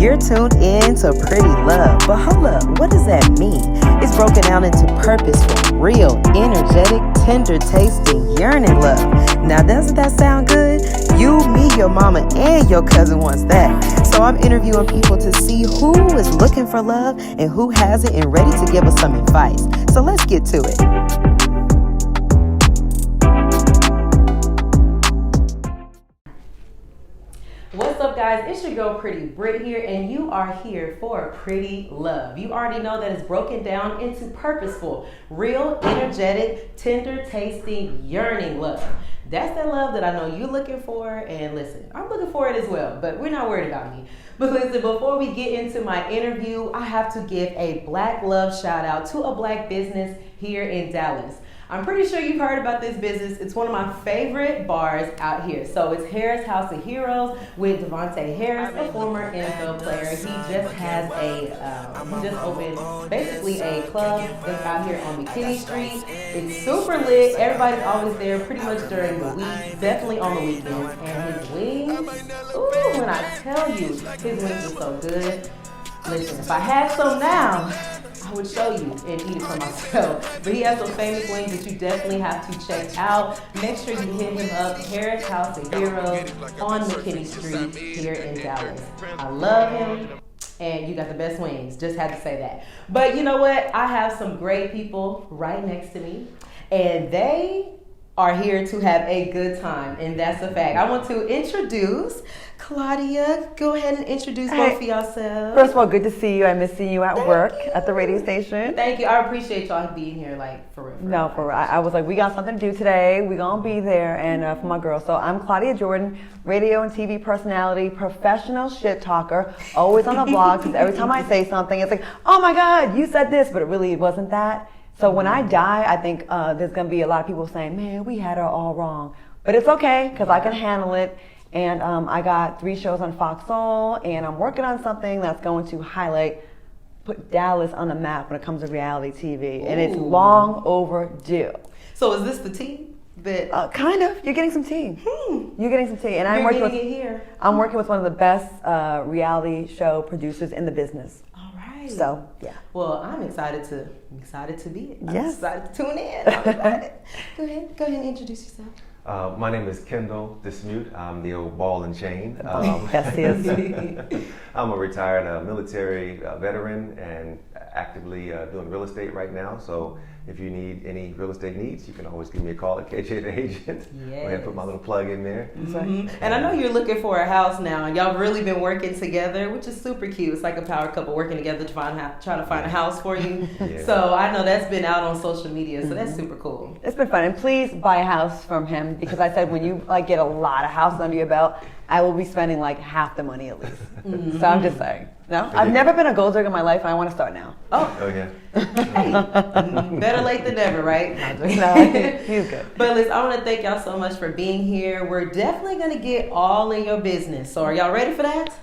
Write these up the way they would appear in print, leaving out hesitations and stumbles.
You're tuned in to PrettyLove, but hold up, what does that mean? It's broken down into purposeful, real, energetic, tender tasting, yearning love. Now doesn't that sound good? You, me, your mama, and your cousin wants that. So I'm interviewing people to see who is looking for love and who hasn't and ready to give us some advice. So let's get to it. What's up, guys? It's your girl PrettyBrit here, and you are here for PrettyLove. You already know that it's broken down into purposeful, real, energetic, tender, tasting, yearning love. That's that love that I know you're looking for, and listen, I'm looking for it as well, but we're not worried about me. But listen, before we get into my interview, I have to give a Black love shout out to a Black business here in Dallas. I'm pretty sure you've heard about this business. It's one of my favorite bars out here. So it's Harris House of Heroes with Devontae Harris, a former NFL player. He just has he just opened basically a club that's out here on McKinney Street. It's super lit. Everybody's always there pretty much during the week, definitely on the weekends. And his wings, ooh, when I tell you, his wings are so good. Listen, if I had some now, I would show you and eat it for myself. But he has some famous wings that you definitely have to check out. Make sure you hit him up, Harris House of Heroes on McKinney Street here in Dallas. I love him, and you got the best wings. Just had to say that. But you know what? I have some great people right next to me, and they are here to have a good time, and that's a fact. I want to introduce Claudia. Go ahead and introduce both of yourselves. First of all, good to see you. I miss seeing you at work at the radio station. Thank you. I appreciate y'all being here, like, for real. No, for real. I was like, we got something to do today. We gonna be there, and for my girl. So I'm Claudia Jordan, radio and TV personality, professional shit talker, always on the blog, because every time I say something, it's like, oh my God, you said this, but it really wasn't that. So when I die, I think there's going to be a lot of people saying, man, we had her all wrong. But it's okay, because I can handle it. And I got 3 shows on Fox Soul, and I'm working on something that's going to put Dallas on the map when it comes to reality TV. Ooh. And it's long overdue. So is this the tea? Kind of. You're getting some tea. You're getting some tea. And I'm working with one of the best reality show producers in the business. So yeah. Well, I'm excited to be it. I'm yes. excited to tune in. I'm excited. Go ahead and introduce yourself. My name is Kendall Dismute. I'm the old ball and chain. Yes, yes. I'm a retired military veteran and actively doing real estate right now. So if you need any real estate needs, you can always give me a call at KJ the Agent. Yes. Go ahead and put my little plug in there. Mm-hmm. And I know you're looking for a house now, and y'all really been working together, which is super cute. It's like a power couple working together to try to find a house for you. Yeah. So I know that's been out on social media, so that's super cool. It's been fun, and please buy a house from him, because I said when you get a lot of houses under your belt, I will be spending like half the money at least. Mm-hmm. So I'm just saying. No, I've never been a gold digger in my life, and I want to start now. Oh yeah. Hey, better late than never, right? No, he's good. But listen, I want to thank y'all so much for being here. We're definitely going to get all in your business. So are y'all ready for that?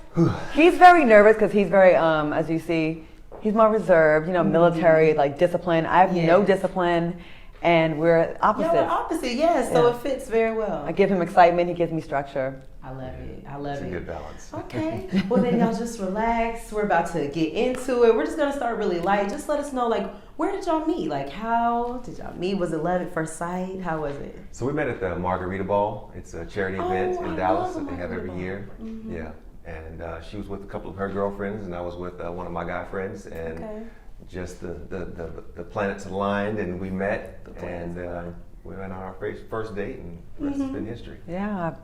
He's very nervous because he's very, as you see, he's more reserved, military, like discipline. I have no discipline. And we're opposite. Yeah, we're opposite, yes. Yeah. So it fits very well. I give him excitement, he gives me structure. I love it. It's a good balance. Okay. Well, then y'all just relax. We're about to get into it. We're just going to start really light. Just let us know, where did y'all meet? How did y'all meet? Was it love at first sight? How was it? So we met at the Margarita Ball. It's a charity event in Dallas that they have every year. Mm-hmm. Yeah. And she was with a couple of her girlfriends, and I was with one of my guy friends. And just the planets aligned, and we met, and we went on our first date, and the rest has been history. Yeah.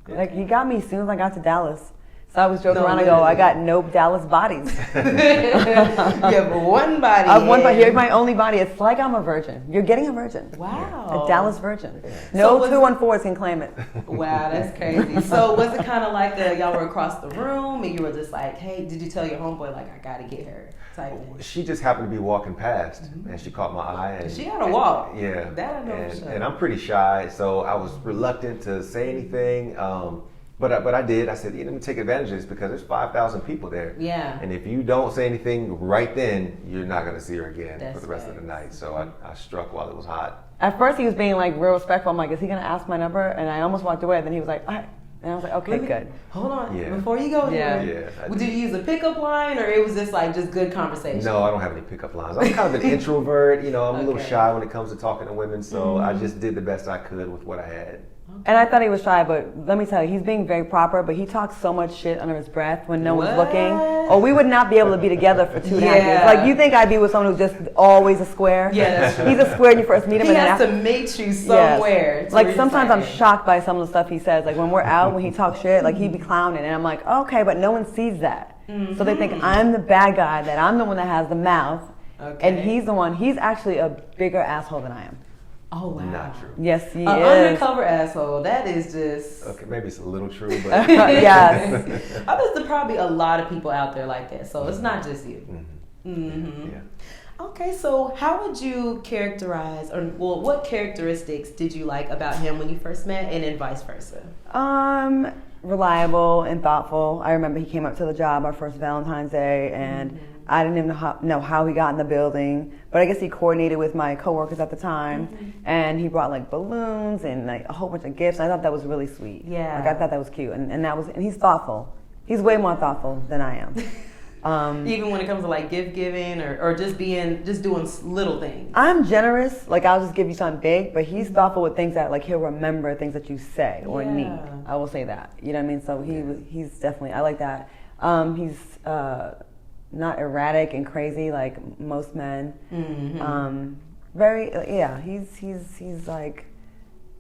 Like, he got me as soon as I got to Dallas. So I was joking around, I go, I got no Dallas bodies. You have one body. I have one body. Here's my only body. It's like I'm a virgin. You're getting a virgin. Wow. A Dallas virgin. No 214s can claim it. Wow, that's crazy. So was it kind of like y'all were across the room, and you were just like, hey, did you tell your homeboy, I got to get her? She just happened to be walking past, and she caught my eye. And she had a walk. Yeah. That I know for sure. And I'm pretty shy, so I was reluctant to say anything. But I did. I said, let me take advantage of this, because there's 5,000 people there. Yeah. And if you don't say anything right then, you're not going to see her again for the rest of the night. So I struck while it was hot. At first, he was being real respectful. I'm like, is he going to ask my number? And I almost walked away. Then he was like, all right. And I was like, okay, good. Hold on. Yeah. Before you go Yeah. there, did you use a pickup line or it was just like just good conversation? No, I don't have any pickup lines. I'm kind of an introvert. You know, I'm a little Okay. shy when it comes to talking to women, so I just did the best I could with what I had. And I thought he was shy, but let me tell you, he's being very proper, but he talks so much shit under his breath when no one's looking. Or we would not be able to be together for 2.5 years. Like, you think I'd be with someone who's just always a square? Yeah, that's true. He's a square when you first meet him. He and then has after, to meet you somewhere. Yes. to Like, where sometimes you're I'm like, shocked by some of the stuff he says. Like, when we're out, when he talks shit, like, he'd be clowning. And I'm like, okay, but no one sees that. So they think I'm the bad guy, that I'm the one that has the mouth. Okay. And he's the one, he's actually a bigger asshole than I am. Oh, wow. Not true. Yes, he An is. undercover asshole. That is just. Okay, maybe it's a little true, but Yes. I bet there's probably a lot of people out there like that. So it's not just you. yeah. Okay, so how would you characterize, or well, what characteristics did you like about him when you first met, and then vice versa? Reliable and thoughtful. I remember he came up to the job our first Valentine's Day, and I didn't even know how he got in the building, but I guess he coordinated with my coworkers at the time, and he brought like balloons and like a whole bunch of gifts. I thought that was really sweet. Yeah. Like I thought that was cute, and he's thoughtful. He's way more thoughtful than I am. Even when it comes to like gift giving or just doing little things. I'm generous. Like I'll just give you something big, but he's thoughtful with things that like he'll remember things that you say or need. I will say that. You know what I mean? So he's definitely, I like that. He's not erratic and crazy like most men. He's like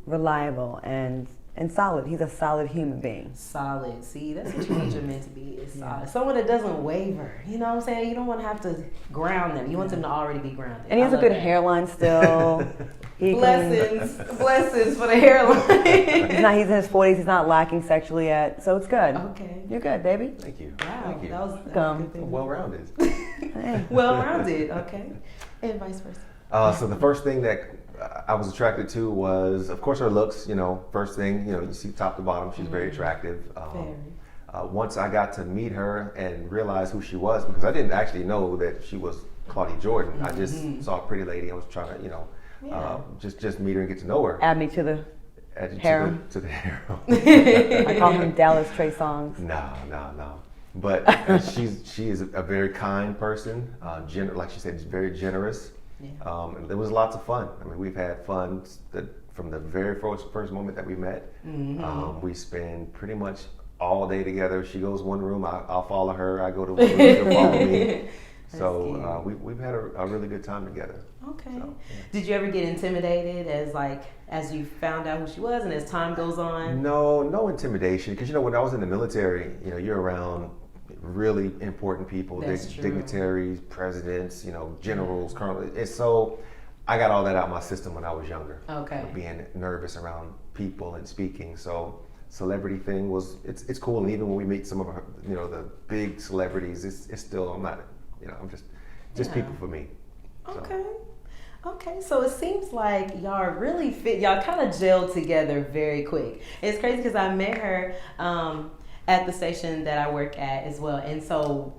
reliable and solid. He's a solid human being. Solid. See, that's what you want your men to be, is solid. Someone that doesn't waver. You know what I'm saying? You don't want to have to ground them. You want them to already be grounded. And he has a good hairline still. Blessings for the hairline. He's in his 40s. He's not lacking sexually yet, so it's good. Okay. You're good, baby. Thank you. Wow. Thank you. That was a good thing. Well-rounded. Well-rounded. Okay. And vice versa. So the first thing that I was attracted to was, of course, her looks. You know, first thing, you see top to bottom, she's very attractive. Once I got to meet her and realize who she was, because I didn't actually know that she was Claudia Jordan. I just saw a pretty lady. I was trying to, just meet her and get to know her. Add me to the harem. To the harem. I call him Dallas Trey Songz. No. But she is a very kind person. Like she said, she's very generous. Yeah. And there was lots of fun. I mean, we've had fun from the very first moment that we met. We spend pretty much all day together. She goes one room, I'll follow her. I go to one room, she'll follow me. So we've had a really good time together. Okay. So, yeah. Did you ever get intimidated as you found out who she was and as time goes on? No intimidation. Because when I was in the military, you're around really important people, dignitaries, presidents, generals, colonels. And so I got all that out of my system when I was younger. Okay. Being nervous around people and speaking. So celebrity thing it's cool. And even when we meet some of our, the big celebrities, it's still, I'm not, I'm just people for me. So. Okay, so it seems like y'all really fit. Y'all kind of gelled together very quick. It's crazy because I met her at the station that I work at as well. And so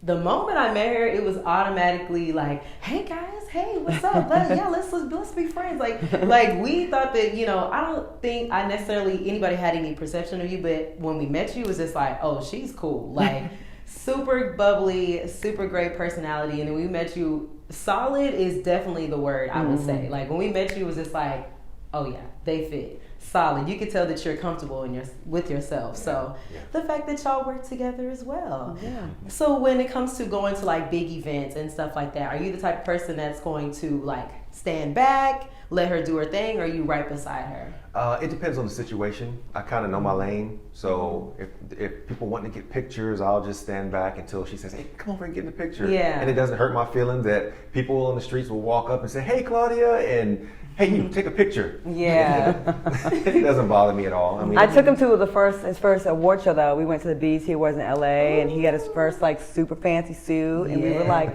the moment I met her, it was automatically like, hey guys, hey, what's up? Let's be friends. Like we thought that, I don't think anybody had any perception of you, but when we met you, it was just like, oh, she's cool. Like super bubbly, super great personality. And then we met you, solid is definitely the word I would say. Like when we met you, it was just like, oh yeah, they fit. Solid. You could tell that you're comfortable with yourself. So the fact that y'all work together as well. Yeah. So when it comes to going to like big events and stuff like that, are you the type of person that's going to like stand back, let her do her thing, or are you right beside her? It depends on the situation. I kind of know my lane. So if people want to get pictures, I'll just stand back until she says, hey, come over and get in the picture. Yeah. And it doesn't hurt my feelings that people on the streets will walk up and say, hey, Claudia, and hey, you take a picture. Yeah. It doesn't bother me at all. I mean, I took him to his first award show though. We went to the BET Awards in LA, and he got his first like super fancy suit, and we were like,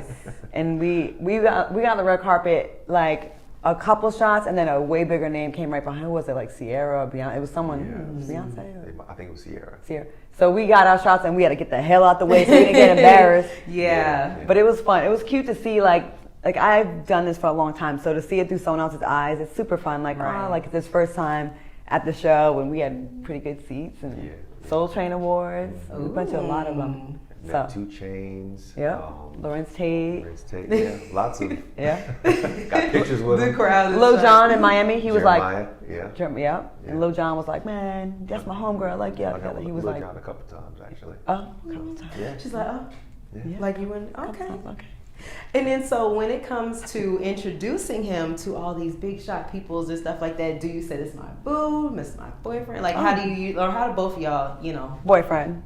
and we got on the red carpet like a couple shots, and then a way bigger name came right behind. Who was it? Like Sierra or Beyonce? It was someone. Beyonce? Or? I think it was Sierra. So we got our shots, and we had to get the hell out the way so we didn't get embarrassed. Yeah. But it was fun. It was cute to see like I've done this for a long time, so to see it through someone else's eyes, it's super fun. Like, like it's his first time, at the show, and we had pretty good seats and Soul Train Awards. We went to a lot of them. Met 2 Chainz. Yeah. Lawrence Tate. Yeah. Lots of. Got pictures with him. The crowd. Lil Jon in Miami. He was Jeremiah, like. And Lil Jon was like, man, that's my homegirl. Like, yeah. He was Lil like. Jon a couple times actually. Oh, a couple times. Yeah. She's like, oh. Yeah. Like you went, okay. Okay. And then so when it comes to introducing him to all these big shot peoples and stuff like that, do you say this is my boo, this is my boyfriend? Like how do both of y'all, you know? Boyfriend.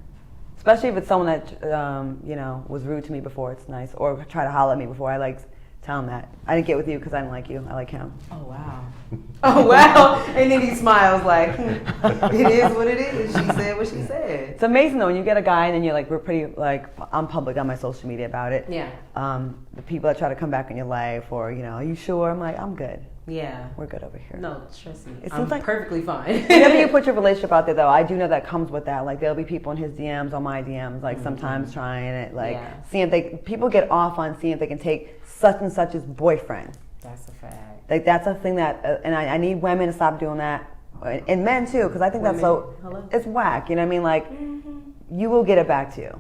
Especially if it's someone that, you know, was rude to me before, it's nice. Or try to holler at me before, I like tell him that. I didn't get with you because I didn't like you. I like him. Oh, wow. Oh, wow. And then he smiles like, it is what it is. She said what she said. It's amazing though, when you get a guy and then you're like, we're pretty, like, I'm public on my social media about it. Yeah. The people that try to come back in your life or, you know, are you sure? I'm like, I'm good. Yeah. We're good over here. No, trust me. It I'm seems like perfectly fine. whenever you put your relationship out there though, I do know that comes with that. Like there'll be people in his DMs, on my DMs, like sometimes trying it, like seeing if people get off on seeing if they can take such and such's boyfriend. That's a fact. Like that's a thing that, and I need women to stop doing that, and men too, because I think that's it's whack. You know what I mean? Like you will get it back to you.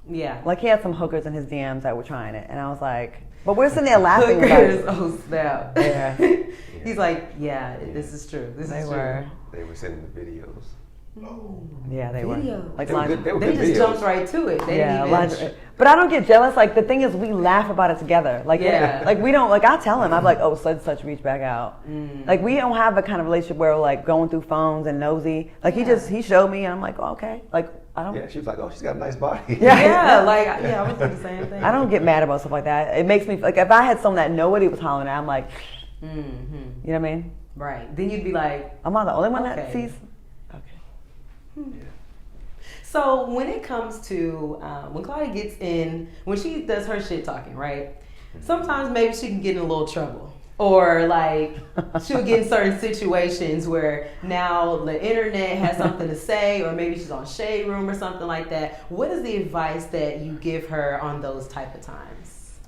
Yeah. Like he had some hookers in his DMs that were trying it, and I was like, but we're sitting there laughing about it. Oh snap. Yeah. He's like, yeah, this is true. This is true. They were sending the videos. Yeah, they were. Like they just jumped right to it. They didn't even. But I don't get jealous. Like the thing is, we laugh about it together. Like like we don't. Like I tell him, I'm like, oh, such and such reach back out. Like we don't have the kind of relationship where we're like going through phones and nosy. Like he showed me, and I'm like, oh, okay. Like I don't. Yeah, she was like, oh, she's got a nice body. Yeah, like I would do the same thing. I don't get mad about stuff like that. It makes me like if I had someone that nobody was hollering at, I'm like, you know what I mean? Right. Then you'd be like, am I the only one that sees? Yeah. So when it comes to when Claudia gets in, when she does her shit talking, right? Sometimes maybe she can get in a little trouble, or like she'll get in certain situations where now the internet has something to say, or maybe she's on Shade Room or something like that. What is the advice that you give her on those type of times?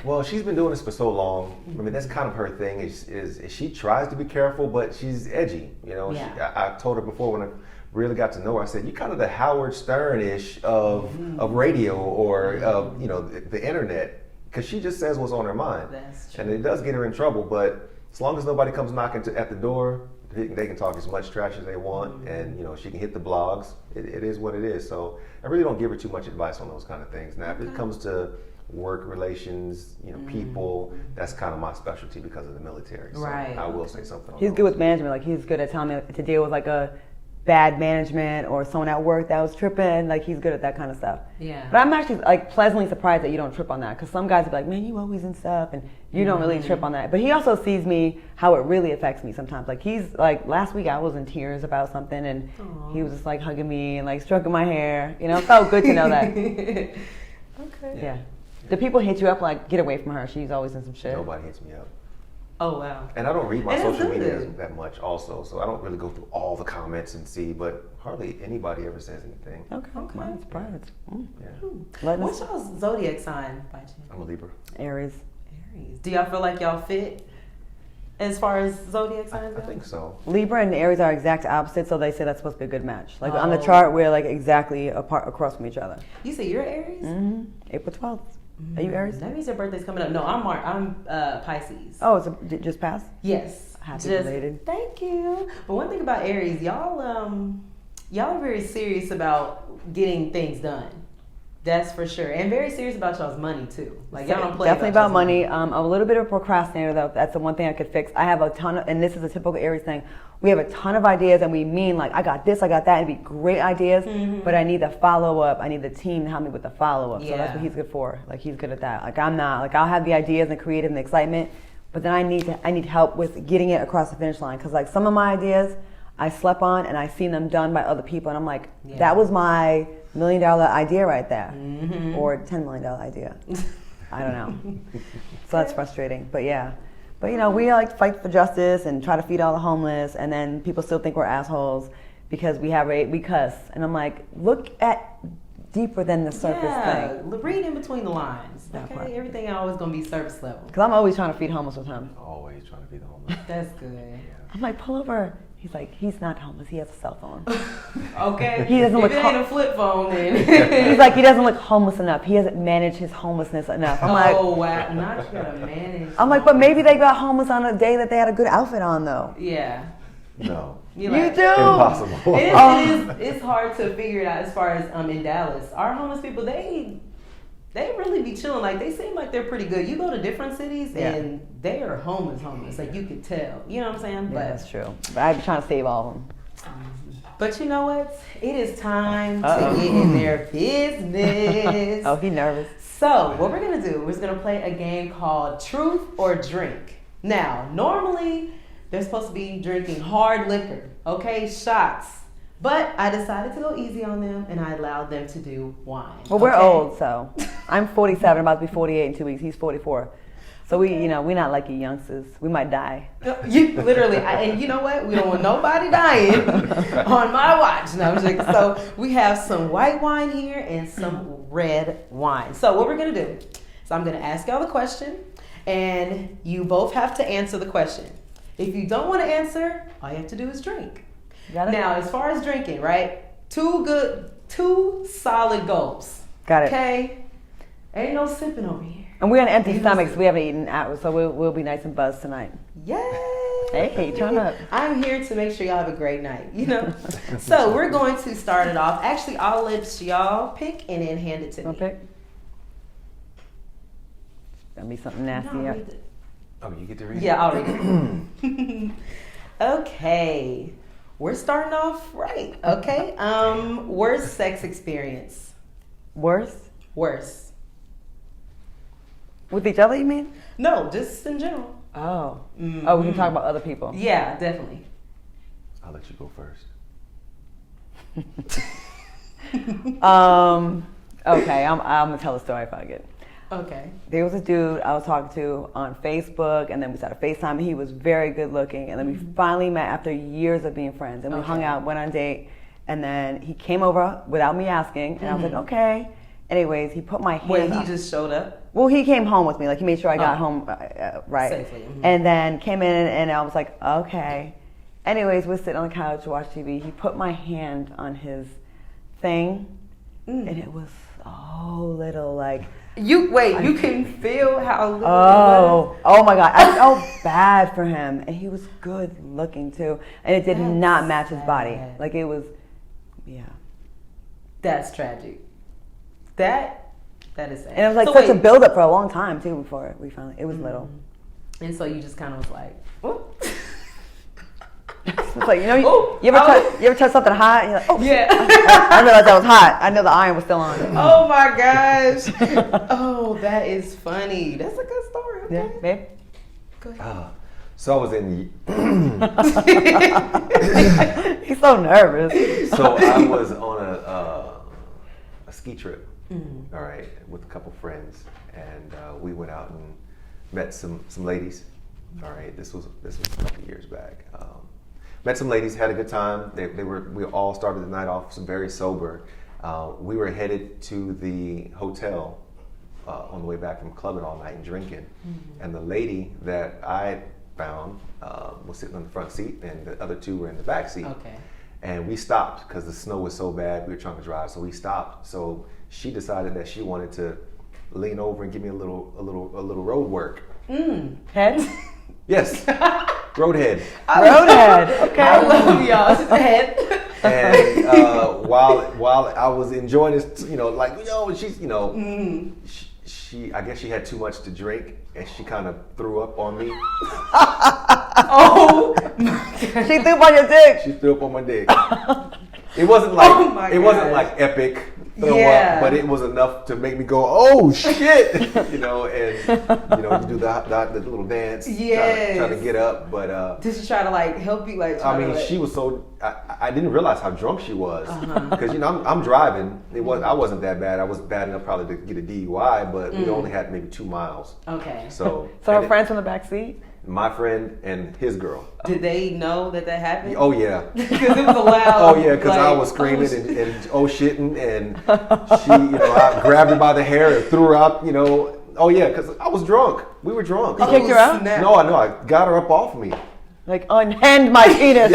Well, she's been doing this for so long. I mean, that's kind of her thing. Is she tries to be careful, but she's edgy. You know, I told her before when I really got to know her, I said, you're kind of the Howard Stern-ish of radio or of, you know, the internet, because she just says what's on her mind. That's true. And it does get her in trouble, but as long as nobody comes knocking at the door, they can talk as much trash as they want, and you know, she can hit the blogs. It is what it is. So I really don't give her too much advice on those kind of things. Now, if it comes to work relations, you know, people, that's kind of my specialty because of the military. So right. I will say something. He's good with management. Like he's good at telling me to deal with like a bad management or someone at work that was tripping. Like he's good at that kind of stuff. Yeah. But I'm actually like pleasantly surprised that you don't trip on that, because some guys are like, man, you always in stuff, and you don't really trip on that. But he also sees me how it really affects me sometimes. Like he's like, last week I was in tears about something, and he was just like hugging me and like stroking my hair. You know, it felt good to know that. Okay. Yeah. Do people hit you up like, get away from her? She's always in some shit. Nobody hits me up. Oh wow. And I don't read my And social it's media good. that much also, so I don't really go through all the comments and see, but hardly anybody ever says anything. Okay. Mine's private. Yeah. What's y'all's zodiac sign by chance? I'm a Libra. Aries. Aries. Do y'all feel like y'all fit as far as zodiac signs I go? think so. Libra and Aries are exact opposites, so they say that's supposed to be a good match. Like on the chart, we're like exactly apart across from each other. You say you're Aries? Mm-hmm. April 12th. Are you Aries? That means your birthday's coming up. No, I'm Pisces. Oh, it's just passed? Yes. Happy belated. Thank you. But one thing about Aries, y'all are very serious about getting things done. That's for sure. And very serious about y'all's money too. Like y'all don't play definitely about y'all's money. I'm a little bit of a procrastinator though. That's the one thing I could fix. I have a ton of, and this is a typical Aries thing. We have a ton of ideas, and we mean like I got this, I got that. It'd be great ideas, but I need the follow up. I need the team to help me with the follow up. So that's what he's good for. Like he's good at that. Like I'm not. Like I'll have the ideas and the creative and the excitement, but then I need help with getting it across the finish line. Because like some of my ideas I slept on and I seen them done by other people, and I'm like, that was my $1 million idea right there, or $10 million idea. I don't know. So that's frustrating. But yeah. But you know, we like fight for justice and try to feed all the homeless, and then people still think we're assholes because we cuss. And I'm like, look at deeper than the surface thing. Read in between the lines. Okay, everything always gonna be surface level. Because I'm always trying to feed homeless with him. Always trying to be the homeless. That's good. I'm like, pull over. He's like, he's not homeless. He has a cell phone. Okay. He doesn't if look it ain't a flip phone, then. He's like, he doesn't look homeless enough. He hasn't managed his homelessness enough. I'm like, oh, wow. Not you gotta manage. I'm like, but maybe they got homeless on a day that they had a good outfit on, though. Yeah. No. You Like, do? Impossible. It's hard to figure it out as far as in Dallas. Our homeless people, they really be chilling. Like, they seem like they're pretty good. You go to different cities and they are homeless. Like, you could tell. You know what I'm saying? Yeah, that's true. But I'd be trying to save all of them. But you know what? It is time to get in their business. Oh, he nervous. So, what we're going to do, we're going to play a game called Truth or Drink. Now, normally, they're supposed to be drinking hard liquor, okay? Shots. But I decided to go easy on them, and I allowed them to do wine. Well, we're old, so. I'm 47, about to be 48 in 2 weeks. He's 44. So we're not like you youngsters. We might die. You literally, and you know what? We don't want nobody dying on my watch. No, I'm just, so we have some white wine here and some red wine. So what we're gonna do is I'm gonna ask y'all the question, and you both have to answer the question. If you don't want to answer, all you have to do is drink. Got it? Now, as far as drinking, right? 2 solid gulps. Got it. Okay? Ain't no sipping over here. And we're on empty stomachs. We haven't eaten out, so we'll be nice and buzzed tonight. Yay! Hey, turn up. I'm here to make sure y'all have a great night, you know? So we're going to start it off. Actually, I'll let y'all pick and then hand it to me. Want to pick? Gonna be something nasty. No, Yeah. read it. Oh, you get to read? Yeah, I'll read it. Okay. We're starting off right, okay? Worst sex experience. Worse? Worst. With each other, you mean? No, just in general. Oh. Oh, we can talk about other people. Yeah, definitely. I'll let you go first. Okay, I'm gonna tell a story if I get. Okay. There was a dude I was talking to on Facebook, and then we started FaceTime. He was very good looking, and then we finally met after years of being friends. And we hung out, went on a date, and then he came over without me asking, and I was like, okay. Anyways, he put my hand. Wait, he just showed up? Well, he came home with me. Like, he made sure I got home right. Safely. And then came in, and I was like, okay. Anyways, we're sitting on the couch to watch TV. He put my hand on his thing, and it was so little, like. You can feel how little it was? Oh my God. I felt bad for him. And he was good looking too. And it did not match his body. Like, it was, yeah. That's tragic. That is sad. And it was like So such a wait, buildup for a long time too before we finally, it was little. And so you just kind of was like, oh. It's like, you ever touch something hot? And you're like, oh, Yeah. I realized that was hot. I know the iron was still on. Oh my gosh. Oh, that is funny. That's a good story. Okay. Yeah, babe? Go ahead. So I was in. He's so nervous. So I was on a ski trip, all right, with a couple friends, and we went out and met some ladies. All right, this was a couple of years back. Met some ladies, had a good time. We all started the night off very sober. We were headed to the hotel on the way back from clubbing all night and drinking. And the lady that I found was sitting on the front seat, and the other two were in the back seat. Okay. And we stopped because the snow was so bad. We were trying to drive, so we stopped. So she decided that she wanted to lean over and give me a little road work. Head? Yes, roadhead. Roadhead. Okay. I love y'all. She's a head. And while I was enjoying this, she's, she I guess she had too much to drink, and she kind of threw up on me. Oh my God. She threw up on your dick. She threw up on my dick. It wasn't like epic throw up, but it was enough to make me go, oh shit, and you do the little dance, trying to get up, but did she try to like help you? Like, she was so I didn't realize how drunk she was because I'm driving. I wasn't that bad. I was bad enough probably to get a DUI, but we only had maybe 2 miles. Okay. So her friends in the back seat? My friend and his girl. Did they know that happened? Oh yeah. Because it was allowed. Oh yeah, because I was screaming and shitting, and she, I grabbed her by the hair and threw her out. Oh yeah, because I was drunk. We were drunk. You kicked her out? No, I got her up off me. Like, unhand my penis,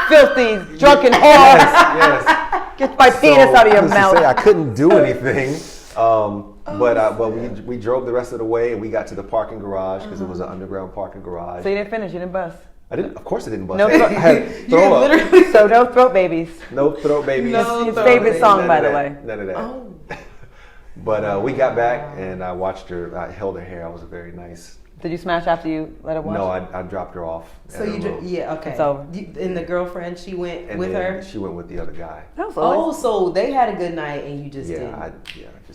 filthy, drunken whore. Yes. Get my penis out of your mouth. I couldn't do anything. But we drove the rest of the way and we got to the parking garage because it was an underground parking garage. So you didn't finish, you didn't bust. Of course I didn't bust. No, I had throw up. So no throat babies. No throat babies. His favorite song, by the way. None of that. Oh. But we got back and I watched her. I held her hair. I was very nice. Did you smash after you let her watch? No, I dropped her off. So okay. It's over. And the girlfriend, she went And with then her? She went with the other guy. So they had a good night and you just didn't.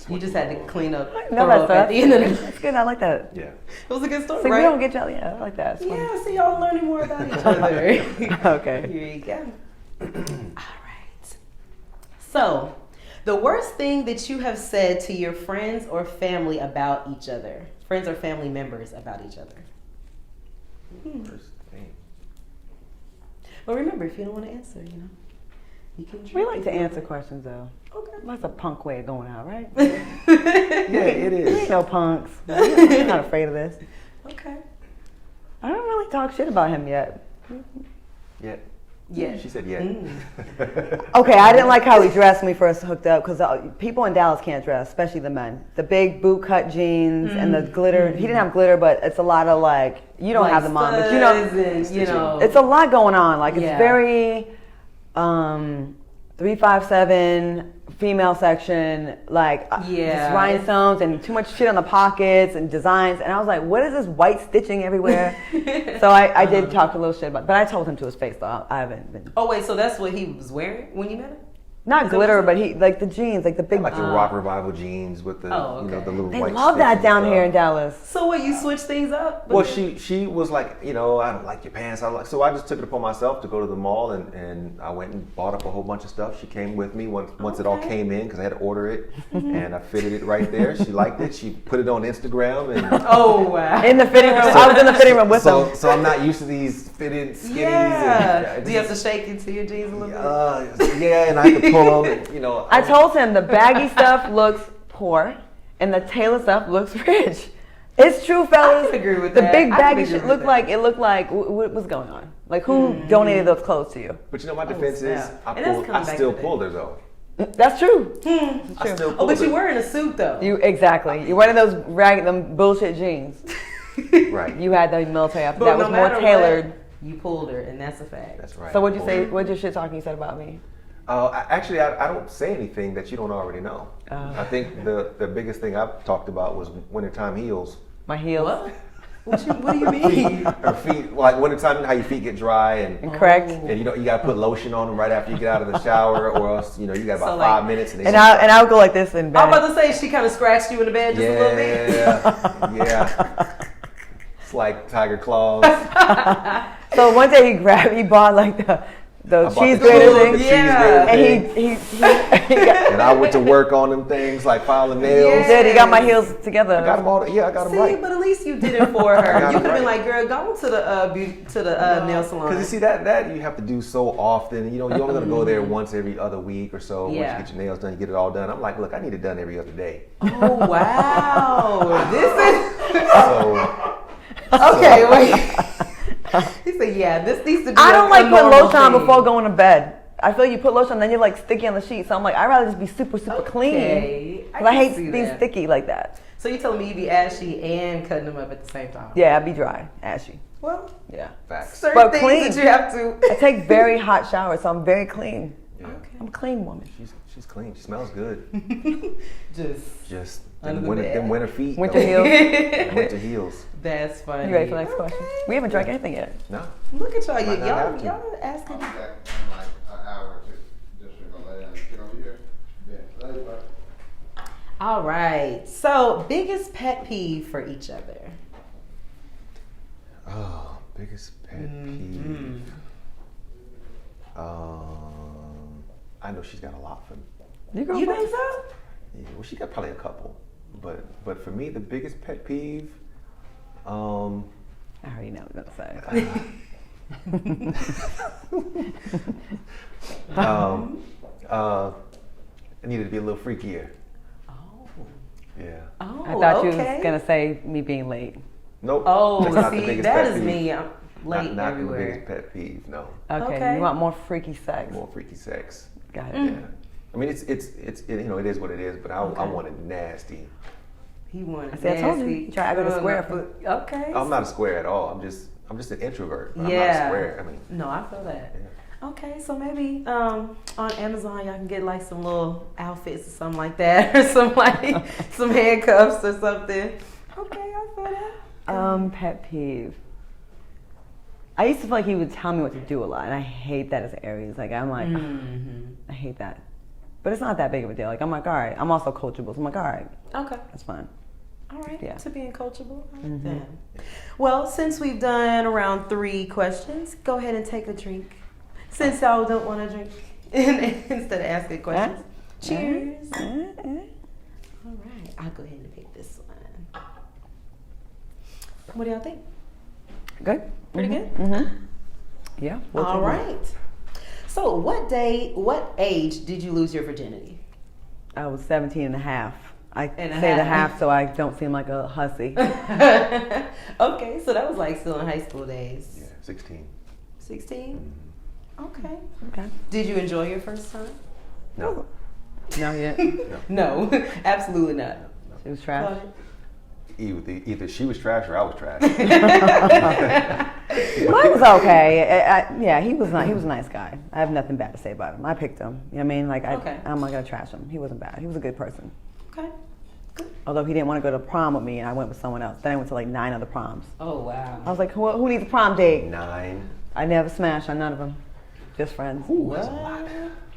You just had to clean up. No, that's at the end of the night. That's good. I like that. Yeah. It was a good story, See, right? we don't get jelly. Yeah, I like that. Yeah, see, y'all learning more about each other. Okay. Here you go. All right. So, the worst thing that you have said to your friends or family about each other. Friends or family members about each other. Worst thing. Well, remember, if you don't want to answer, you can. We like to answer questions, though. Okay. That's a punk way of going out, right? Yeah, it We is. ain't no punks. I'm not afraid of this. Okay. I don't really talk shit about him yet. Yet. Yeah. She said yet. Okay, I didn't like how he dressed when we first hooked up because people in Dallas can't dress, especially the men. The big boot cut jeans and the glitter. He didn't have glitter, but it's a lot of like, you don't have them on, but you know, it's a lot going on. Like it's very 357 female section, like just rhinestones and too much shit on the pockets and designs. And I was like, what is this white stitching everywhere? So I did talk a little shit about it, but I told him to his face though. I haven't been. Oh wait, so that's what he was wearing when you met him? Not glitter, but he like the jeans, like the big. Like the rock revival jeans with the the little They white. love that down stuff. here in Dallas. So what, you switch things up? Well, she was like, I don't like your pants. So I just took it upon myself to go to the mall and I went and bought up a whole bunch of stuff. She came with me once it all came in because I had to order it and I fitted it right there. She liked it. She put it on Instagram and oh wow! In the fitting room, I was in the fitting room with him. So I'm not used to these fitted skinnies. Yeah. And, do you have to shake into your jeans a little bit? Yeah, and I have to pull them. And, I told him the baggy stuff looks poor and the Taylor stuff looks rich. It's true, fellas. I can agree with the that. big baggy shit looked like what was going on? Like who donated those clothes to you? But my defense is I still pulled her though. That's true. I still pulled but her. you were in a suit though. You're one of those them bullshit jeans. Right. You had the military outfit But that no was more matter tailored. what, you pulled her, and that's a fact. That's right. So what'd you say? What'd your shit talking you said about me? Actually, I don't say anything that you don't already know. I think the biggest thing I've talked about was wintertime heels. My heels. What? What do you mean? Her feet, like wintertime, how your feet get dry and correct. And you gotta put lotion on them right after you get out of the shower, or else you got about 5 minutes. And I would go like this in bed. I'm about to say she kind of scratched you in the bed just a little bit. Yeah. It's like tiger claws. So one day he bought like the cheese grater thing. And he got, and I went to work on them things like filing nails. He did. He got my heels together. I got them all. I got them right. But at least you did it for her. You could have been like, girl, go to the nail salon. Because you see that you have to do so often. You're only gonna go there once every other week or so. Once you get your nails done, you get it all done. I'm like, look, I need it done every other day. Oh wow, this is So okay. Wait. He said, "Yeah, this needs to be." I don't like putting lotion on thing. before going to bed. I feel you put lotion on, then you're like sticky on the sheet. So I'm like, I'd rather just be super clean. I hate being sticky like that. So you telling me you be ashy and cutting them up at the same time? Yeah, I'd be dry, ashy. Well, yeah. Facts. Certain But things clean. that you have to. I take very hot showers, so I'm very clean. Yeah. Okay. I'm a clean woman. She's clean. She smells good. Just them under the bed. them winter feet. Winter heels. Winter heels. That's funny. You ready for the next question? We haven't drank anything yet. No. Look at y'all. Might not have to. Y'all asking. I'll be back in like an hour or two. Just gonna lay down and get over here. Yeah. Later, bye. All right. So, biggest pet peeve for each other. Oh, biggest pet peeve. I know she's got a lot for me. You think so? Yeah, well, she got probably a couple, but for me, the biggest pet peeve. I already know what I'm gonna say. I needed to be a little freakier. Oh. Yeah. Oh. I thought you was gonna say me being late. Nope. Oh, that's not the see, biggest that pet is peeve. me. Late not the everywhere. biggest pet peeve. No. Okay. You want more freaky sex. More freaky sex. Got it. Yeah. I mean, it is what it is, but I want it nasty. He wanted See, I told you. I go to square for. Okay. I'm not a square at all. I'm just an introvert. But Yeah. I'm not a square. I mean. No, I feel that. Yeah. Okay, so maybe on Amazon y'all can get like some little outfits or something like that, or some like some handcuffs or something. Okay, I feel that. Pet peeve. I used to feel like he would tell me what to do a lot, and I hate that as Aries. Like I'm like, I hate that. But it's not that big of a deal. Like I'm like, all right. I'm also coachable, so I'm like, all right. Okay. That's fine. All right. Yeah. To being coachable. Then. Well, since we've done around 3 questions, go ahead and take a drink. Since y'all don't want to drink instead of asking questions. Cheers. All right. I'll go ahead and pick this one. What do y'all think? Good. Pretty good? Yeah. All right. So what age did you lose your virginity? I was 17 and a half. I And a say the half. half so I don't seem like a hussy. Okay, so that was like still in high school days. Yeah. 16. 16? Okay. Okay. Did you enjoy your first time? No. No, you didn't. No, absolutely not. She was trash. Either she was trash or I was trash. Mine was okay. Yeah, he was not. He was a nice guy. I have nothing bad to say about him. I picked him. You know what I mean? Like I'm not gonna trash him. He wasn't bad. He was a good person. Okay. Good. Although he didn't want to go to prom with me, and I went with someone else. Then I went to like 9 other proms. Oh, wow. I was like, who needs a prom date? 9. I never smashed on none of them. Just friends. That's a lot.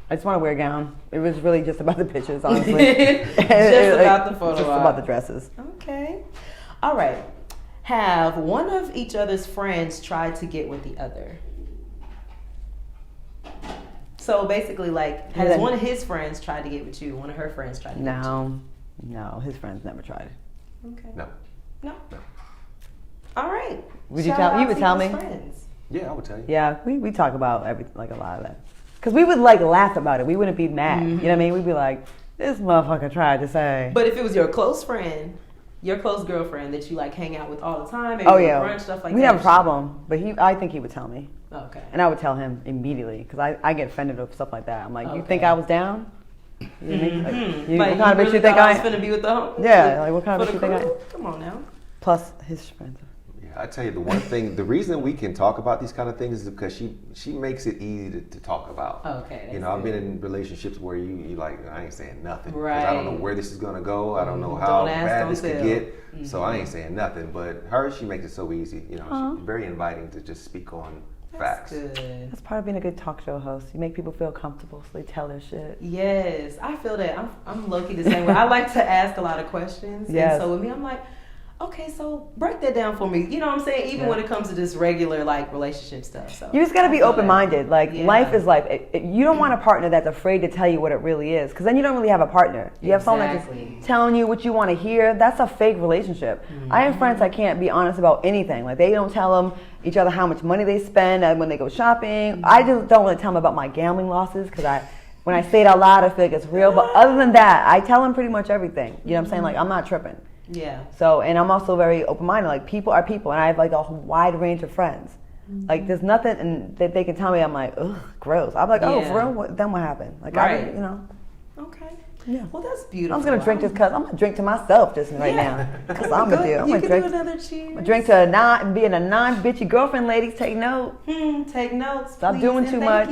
I just want to wear a gown. It was really just about the pictures, honestly. Just about the photo Just op. about the dresses. Okay. All right. Have one of each other's friends tried to get with the other? So basically, like, has one of his friends tried to get with you? One of her friends tried to get with you? No, his friends never tried. Okay. No. No. All right. Would you Shout tell? out You would to tell his me. friends. Yeah, I would tell you. Yeah, we talk about like a lot of that. Cause we would like laugh about it. We wouldn't be mad. You know what I mean? We'd be like, this motherfucker tried to say. But if it was your close friend, your close girlfriend that you like hang out with all the time, maybe Oh go to yeah, brunch, stuff like we'd that. have a problem. But I think he would tell me, Okay. and I would tell him immediately. Cause I get offended of stuff like that. I'm like, you Okay. think I was down? You know what I mean? Like, Like, what kind of bitch really you think thought I was am? finna be with the homies? Yeah, like what kind of For bitch the you think I am? crew? Come on now. Plus his friends. I tell you, the one thing, the reason we can talk about these kind of things is because she makes it easy to talk about. Okay. You know, I've been in relationships where you like, I ain't saying nothing. 'Cause Right. I don't know where this is gonna go. I don't know how Don't ask, bad don't this could tell. get. So I ain't saying nothing. But her, she makes it so easy. You know, she's very inviting to just speak on facts. That's good. That's part of being a good talk show host. You make people feel comfortable, so they tell their shit. Yes, I feel that. I'm low-key the same way. I like to ask a lot of questions. Yes. And so with me, I'm like, okay, so break that down for me. You know what I'm saying? Even when it comes to just regular like relationship stuff. So You just gotta I be feel open-minded. Like Yeah. life is life. You don't want a partner that's afraid to tell you what it really is, because then you don't really have a partner. You have someone that's Exactly. just telling you what you want to hear. That's a fake relationship. I have friends that can't be honest about anything. Like they don't tell them each other how much money they spend when they go shopping. I just don't want to tell them about my gambling losses, because when I say it out loud, I feel like it's real. But other than that, I tell them pretty much everything. You know what I'm saying? Like I'm not tripping. Yeah. So, and I'm also very open-minded. Like people are people, and I have like a wide range of friends. Like there's nothing that they can tell me. I'm like, ugh, gross. I'm like, oh, Yeah. for real? Then what happened? Like, Right. you know. Okay. Yeah. Well, that's beautiful. I'm just gonna drink this because I'm gonna drink to myself just right now. Because I'm gonna do. I'm You gonna can drink. do another cheers. Drink to being a non-bitchy girlfriend. Ladies, take note. Take notes. Stop please, doing and too thank much.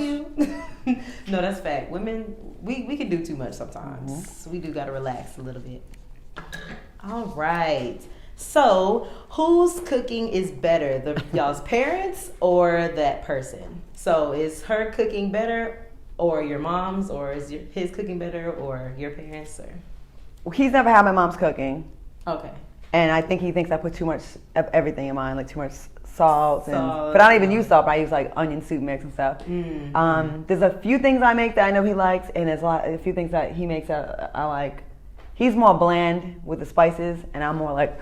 you. No, that's fact. Women, we can do too much sometimes. Mm-hmm. We do gotta relax a little bit. All right. So, whose cooking is better, y'all's parents or that person? So, is her cooking better, or your mom's, or is his cooking better, or your parents, or? He's never had my mom's cooking, Okay. and I think he thinks I put too much of everything in mine, like too much salt. Salt. But I don't even use salt. But I use like onion soup mix and stuff. There's a few things I make that I know he likes, and there's a few things that he makes that I like. He's more bland with the spices, and I'm more like.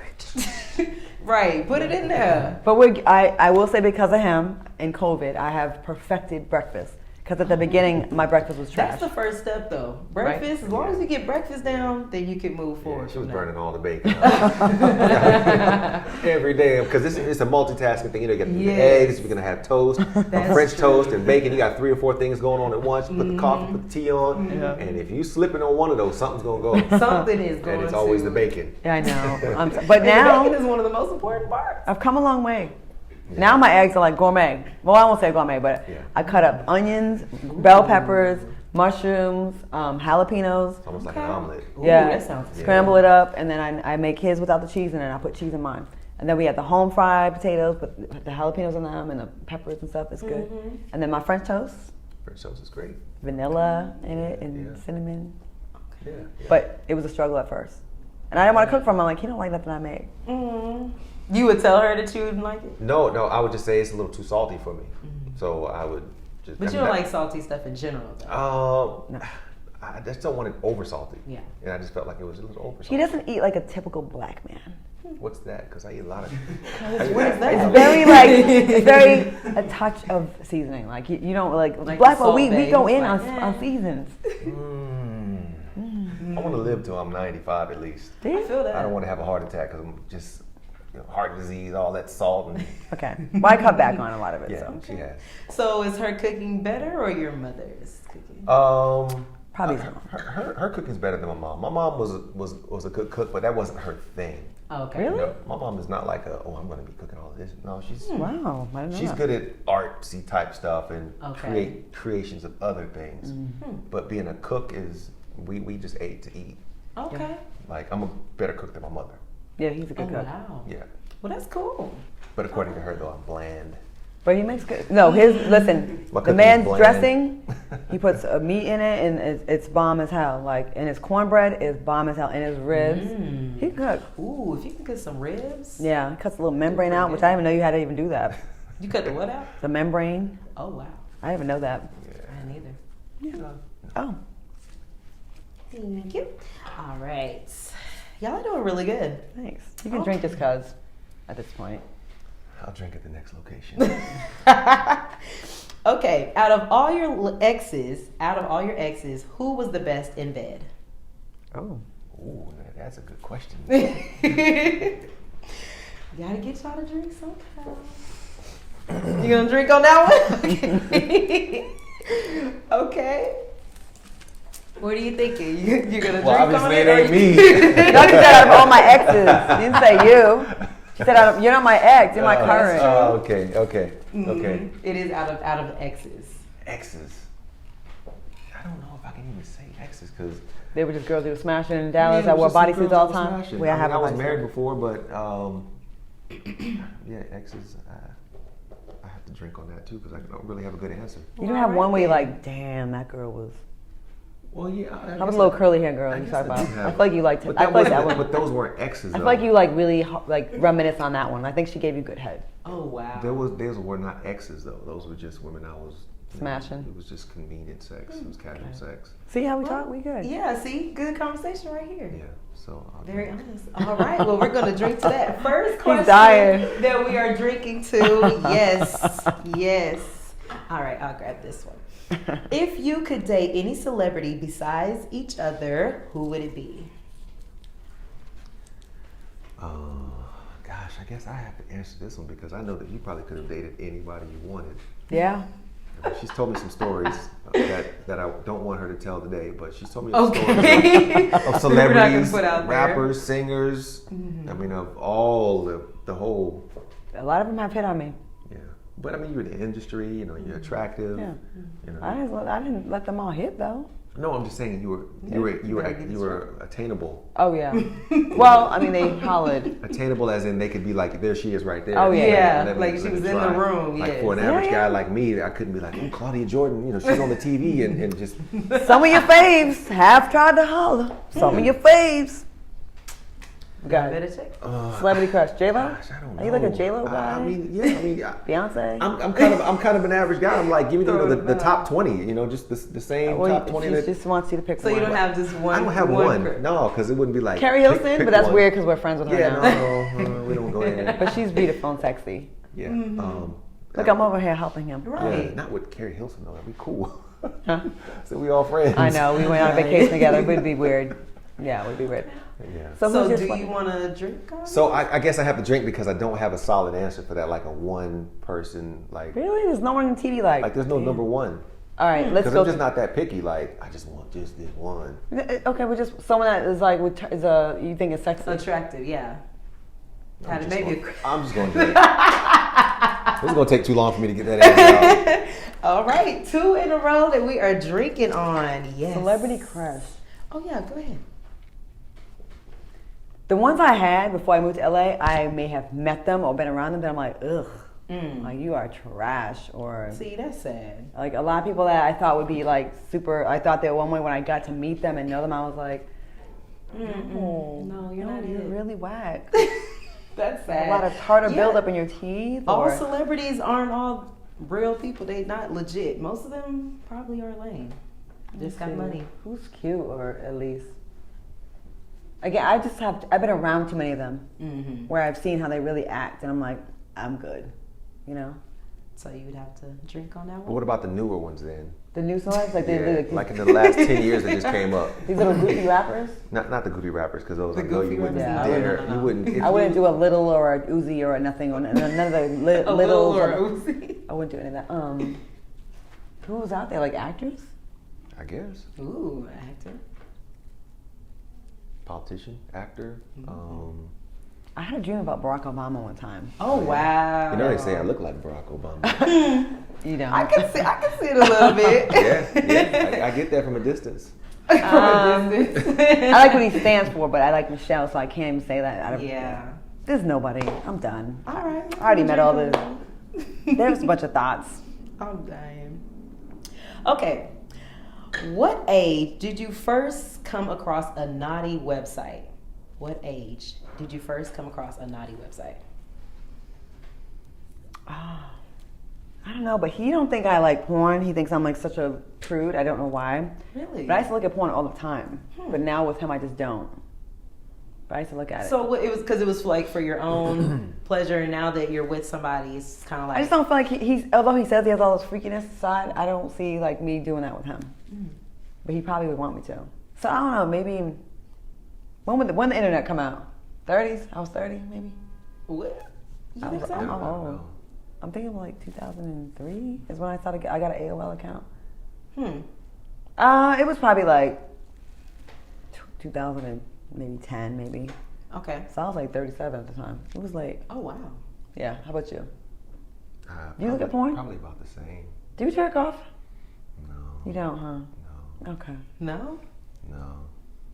Right. Put it in there. But I will say, because of him and COVID, I have perfected breakfast. Because at the beginning, my breakfast was trash. That's the first step, though. Breakfast. As long as you get breakfast down, then you can move forward. She was burning all the bacon every day because it's a multitasking thing. You know, you got the eggs, you're gonna have toast, French toast, and bacon. You got 3 or 4 things going on at once. Put the coffee, put the tea on, and if you slipping on one of those, something's gonna go. Something is going. And it's always the bacon. Yeah, I know. But now bacon is one of the most important parts. I've come a long way. Yeah. Now my eggs are like gourmet. Well, I won't say gourmet, but I cut up onions, bell peppers, mushrooms, jalapenos. It's almost like an omelet. Yeah, that sounds scramble it up, and then I make his without the cheese, and then I put cheese in mine. And then we have the home fried potatoes, put the jalapenos in them, and the peppers and stuff. It's good. And then my French toast. French toast is great. Vanilla in it and cinnamon. Yeah. But it was a struggle at first, and I didn't want to cook for him. I'm like, he don't like nothing I make. You would tell her that you wouldn't like it? No, I would just say it's a little too salty for me. So I would just. But you don't like salty stuff in general, though. No. I just don't want it over salty. Yeah. And I just felt like it was a little over salty. He doesn't eat like a typical black man. What's that? Because I eat a lot of. What is that? It's very like it's very a touch of seasoning. Like you don't like black people. We go in on seasons. I want to live till I'm 95 at least. Do you? I feel that. I don't want to have a heart attack because I'm just heart disease, all that salt and. Okay. Well, I cut back on a lot of it. Yeah, So. she has. So is her cooking better or your mother's cooking? Probably so. Her cooking's better than my mom. My mom was a good cook, but that wasn't her thing. Okay. Really? You know, my mom is not like I'm going to be cooking all of this. No, she's Wow. I didn't know she's that. good at artsy type stuff and Okay. creations of other things. But being a cook is we just ate to eat. Okay. Like I'm a better cook than my mother. Yeah, he's a good cook. Wow. Yeah. Well, that's cool. But according to her though, I'm bland. But he makes good. No, listen. My The cooking's man's bland. dressing, he puts a meat in it, and it's bomb as hell. Like, and his cornbread is bomb as hell, and his ribs. He can cook. Ooh, if you can cook some ribs. Yeah, he cuts a little membrane out, which I didn't even know you had to even do that. You cut the what out? The membrane. Oh, wow. I didn't even know that. I didn't either. Oh. Thank you. All right. Y'all are doing really good. Thanks. You can drink just cause at this point. I'll drink at the next location. Okay, out of all your exes, who was the best in bed? Oh. Ooh, that's a good question. Gotta get y'all to drink sometime. You gonna drink on that one? Okay. What are you thinking? You're gonna Well, drink on obviously it? it ain't me. No, you said out of all my exes. You didn't say you. You said you're not my ex. You're my current. Oh, okay. It is out of exes. Exes. I don't know if I can even say exes because They were just girls who were smashing in Dallas that wore bodysuits all the time. I was married before, but yeah, exes. I have to drink on that too because I don't really have a good answer. You don't have one where you're like, damn, that girl was. Well, yeah. I was a little curly hair girl. I You guess talk I about. do have- I feel like you liked it. But I that feel like that wasn't- one. But those weren't exes. I though. feel like you like really like reminisce on that one. I think she gave you good head. Oh wow. Those were not exes though. Those were just women I was Smashing. It was just convenient sex. It was casual sex. See how we talk? We good. Yeah, see? Good conversation right here. Yeah. So I'll Very drink. honest. All right, well, we're going to drink to that. First question dying. that we are drinking to. Yes. All right, I'll grab this one. If you could date any celebrity besides each other, who would it be? Gosh, I guess I have to answer this one because I know that you probably could have dated anybody you wanted. Yeah. She's told me some stories that I don't want her to tell today, but she's told me stories of celebrities, put out there. rappers, singers. I mean, of all the whole. A lot of them have hit on me. Yeah, but I mean, you're in the industry. You know, you're attractive. Yeah. You know. I didn't let them all hit though. No, I'm just saying you were attainable. Oh yeah. Well, I mean they hollered. Attainable as in they could be like, there she is right there. Oh, yeah. Yeah, Let me- like let she me was in the try. room, Like yes. for an average Yeah. guy like me, I couldn't be like, oh, Claudia Jordan, you know, she's on the TV and just. Some of your faves have tried to holler. Some of your faves. Got Better it. check. Celebrity crush. J-Lo? Gosh, I don't know. Are you like a J-Lo guy? I mean, yeah. I mean, Beyonce? I'm kind of an average guy. I'm like, give me the top 20. You know, just the same Well, top 20. she just wants you to pick So one. you don't have just one. I don't have one. No, because it wouldn't be like Carrie pick Hilson, but that's one. weird because we're friends with her Yeah, now. no, we don't go there. But she's beautiful and sexy. Yeah. Look, I'm over here helping him. Right. Yeah, not with Carrie Hilson though. That'd be cool. Huh? So we all friends. I know. We went on vacation together. It would be weird. Yeah, it would be weird. Yeah. So, So who's do your you want to drink? So I guess I have to drink because I don't have a solid answer for that, like a one person, like Really? There's no one on TV like. there's no number one. All right, let's Because go. I'm just not that picky. Like I just want just this one. Okay, we're just someone that is like is a you think is sexy. Attractive, yeah. I'm just Maybe gonna do it. It's gonna take too long for me to get that answer out. All right, 2 in a row that we are drinking on. Yes. Celebrity crush. Oh yeah, go ahead. The ones I had before I moved to LA, I may have met them or been around them, but I'm like, ugh, like you are trash. Or See, that's sad. like a lot of people that I thought would be like super. I thought that one way when I got to meet them and know them, I was like, No, you're not you're it. really whack. That's sad. A lot of tartar Yeah. buildup in your teeth. All Or celebrities aren't all real people. They not legit. Most of them probably are lame. Just got money. Who's cute, or at least. Again, I've been around too many of them where I've seen how they really act, and I'm like, I'm good, you know. So you would have to drink on that But one. what about the newer ones then? The new celebs, like Yeah, like in the last 10 years that just came up. these little goofy rappers. Not the goofy rappers, because those The I know goofy you wouldn't rappers? dare. No. You wouldn't. If I wouldn't you, do a little or a Uzi or a nothing or none of the A little. little or Uzi. I wouldn't do any of that. Who was out there? Like actors? I guess. Ooh, actor. Politician, actor. I had a dream about Barack Obama one time. Oh wow. You know they say I look like Barack Obama. You know. I can see it a little bit. yeah. I get that from a distance. From a distance. I like what he stands for, but I like Michelle, so I can't even say that. Yeah. There's nobody. I'm done. All right. I already met all the. There's a bunch of thoughts. I'm dying. Okay. What age did you first come across a naughty website? What age did you first come across a naughty website? I don't know, but he don't think I like porn. He thinks I'm like such a prude. I don't know why. Really? But I used to look at porn all the time. But now with him, I just don't. But I used to look at it. So what, it was because it was like for your own pleasure, and now that you're with somebody, it's kind of like I just don't feel like he's. Although he says he has all this freakiness side, I don't see like me doing that with him. But he probably would want me to. So I don't know. Maybe when the internet come out? 30s? I was 30, maybe. What? You I think was, so? oh, I'm thinking like 2003 is when I got an AOL account. It was probably like 2000 and maybe 10, maybe. Okay. So I was like 37 at the time. It was like, Oh wow. yeah. How about you? Do you look at porn? Probably about the same. Do you jerk off? No. You don't, huh? No. Okay. No. No.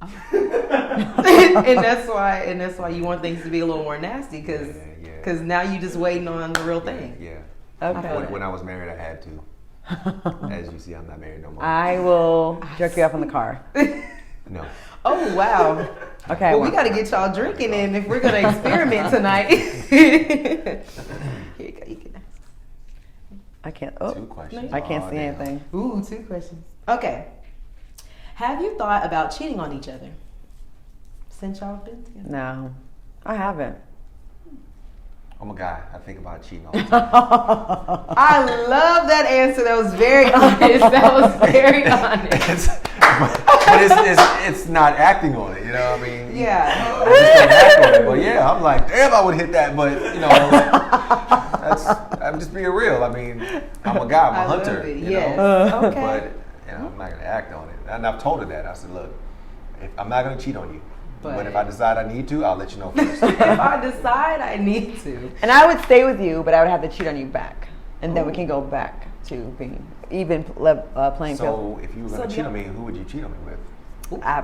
and that's why you want things to be a little more nasty because now you just waiting on the real thing. Yeah. Okay. When I was married, I had to. As you see, I'm not married no more. I will jerk you off in the car. No. Oh wow. Okay. Well, we got to get y'all drinking in if we're gonna experiment tonight. Here you go. You can ask. I can't. 2 Oh, questions. I can't Aw, see damn. anything. Ooh, 2 questions. Okay. Have you thought about cheating on each other since y'all been together? No, I haven't. I'm a guy. I think about cheating all the time. I love that answer. That was very honest. That was very honest. but it's not acting on it, you know what I mean? Yeah. I just don't act on it. But yeah, I'm like, damn, I would hit that. But, you know, I'm just being real. I mean, I'm a guy. I'm a I love hunter. it. You Yes. know? Okay. But, you know, I'm not going to act on it. And I've told her that. I said, look, I'm not going to cheat on you. But if I decide I need to, I'll let you know first. If I decide I need to. And I would stay with you, but I would have to cheat on you back, and then we can go back to being even playing field. So if you were going to So cheat on me, who would you cheat on me with? I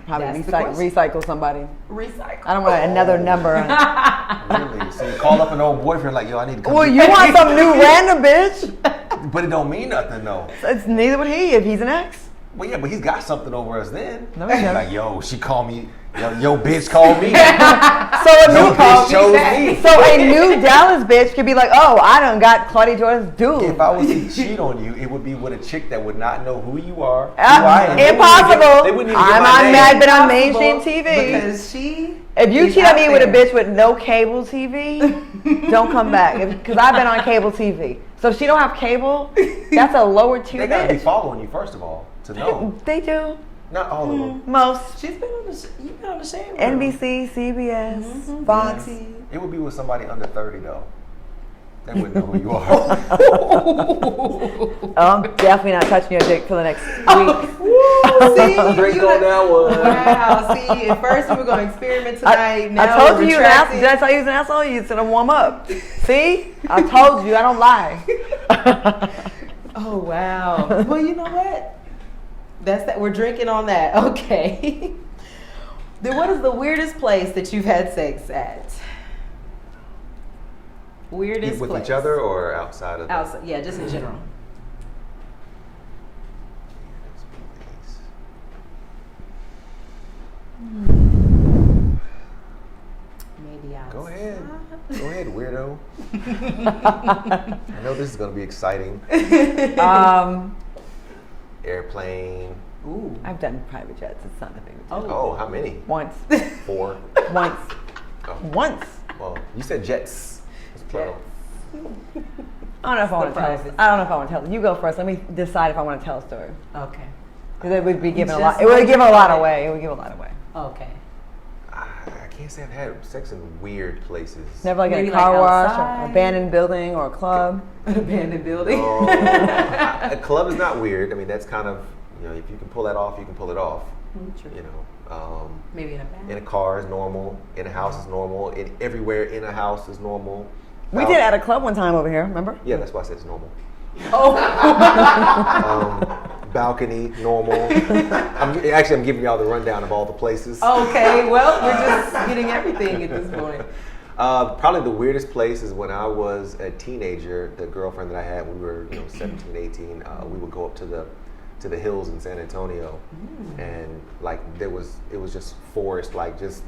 probably That's the question. recycle somebody. Recycle. I don't want another number. Really? So you call up an old boyfriend like, yo, I need to come. Well, get you want some new random bitch? But it don't mean nothing though. It's neither would he if he's an ex. Well, yeah, but he's got something over us then. No, he doesn't. Like, yo, she called me. Yo, bitch called me. So a Yo, new bitch chose me. So a new Dallas bitch could be like, oh, I done got Claudia Jordan's dude. If I was to cheat on you, it would be with a chick that would not know who you are. Who I am. Impossible. They wouldn't even get I'm my on name. Mad, but on mainstream TV. Because she If you He's cheat on out me with a there. bitch with no cable TV, don't come back. Because I've been on cable TV. So if she don't have cable, that's a lower tier They gotta be bitch. following you first of all to know. They do. Not all of them. Most. She's been on the you've been on the shade room. NBC, CBS, Fox. It would be with somebody under 30 though. They wouldn't know who you are. Oh, I'm definitely not touching your dick for the next week. See, Drink you on that one. Wow. See, at first we were going to experiment tonight. Now I told we're you, retracting. did I tell you he was an asshole? You said to warm up. See? I told you, I don't lie. Oh wow. Well, you know what? That's that. We're drinking on that. Okay. Then what is the weirdest place that you've had sex at? Weirdest With place. each other or outside of the Outside. Yeah, just in general. Maybe outside. Go ahead. Go ahead, weirdo. I know this is gonna be exciting. Airplane. Ooh. I've done private jets. It's not that big of a deal. Oh, how many? Once. 4. Once. Oh. Once. Well, you said jets. It's plural. I don't know if I want to tell. Surprise. I don't know if I want to tell. You go first. Let me decide if I want to tell a story. Okay. Because it would be giving a Just lot. It would like give a lot it. away. It would give a lot away. Okay. I can't say I've had sex in weird places. Never like in Maybe a car like wash, or outside. abandoned building, or a club. An abandoned building. No, a club is not weird. I mean, that's kind of, you know, if you can pull that off, you can pull it off. True. You know, Maybe in a in a band. car is normal. In a house is normal. Everywhere in a house is normal. We did at a club one time over here. Remember? Yeah, that's why I said it's normal. Oh. Balcony, normal. I'm giving y'all the rundown of all the places. Okay. Well, we're just getting everything at this point. Probably the weirdest place is when I was a teenager. The girlfriend that I had, when we were 17, 18. We would go up to the hills in San Antonio, and like it was just forest, like just